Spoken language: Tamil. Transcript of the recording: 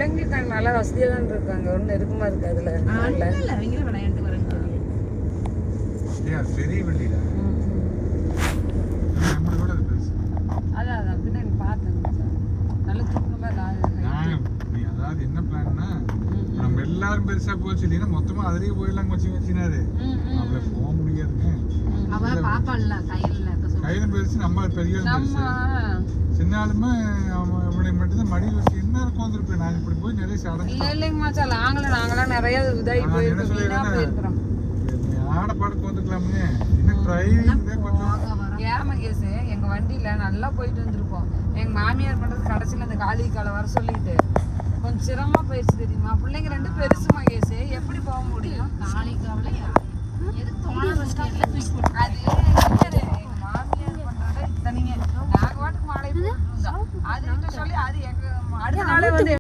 இறங்கிட்டாங்க, நல்லா வசதியாக தான் இருக்காங்க, ஒன்றும் நெருக்கமா இருக்கு அதுல. இல்ல அவங்கள விளையாண்டு வரேன்னு சொல்லி பெரிய வண்டிடா. நம்ம கூட பெருசு. அதான் பின்னாடி பார்த்தேன், நல்ல தூக்கமா நீ அதாவது என்ன பிளான்னா, நம்ம எல்லாரும் பெருசா போச்சு இல்லைன்னா மொத்தமா அதுலயே போயிடலாம் வச்சுனாரு. அவளை போக முடியாதுங்க. அவ பாப்பாள்ல கையில பெருசு, நம்ம பெரிய பெருசு. சின்ன ஆளுமே அவனை மட்டும்தான் மடியில் வச்சு என்ன இருக்கும் வந்துருப்பேன். நான் இப்படி போய் நிறைய சடங்கு இல்லைங்க மாச்சா, நாங்களாம் நிறைய இதாகி போயிருக்கிறோம். ஆட பாடக்கு வந்துக்கலாமே. இன்னும் டிரைவிங் கொஞ்சம் ஏமா கேசு, எங்க வண்டியில நல்லா போயிட்டு வந்திருப்போம். எங்க மாமியார் பண்றது கடைசியில் அந்த காலி காலை வர சொல்லிட்டு கொஞ்சம் சிரமமா போயிடுச்சு தெரியுமா. பிள்ளைங்க 2 பெருசு மகேஷ், எப்படி போக முடியும் காளிக்காவில எது தோணா அது எங்க மாமியார் பண்றத இத்தனைங்க நாங்க வாட்டுக்கு மாலை அது சொல்லி அது எங்க அடுத்த நாளே வந்து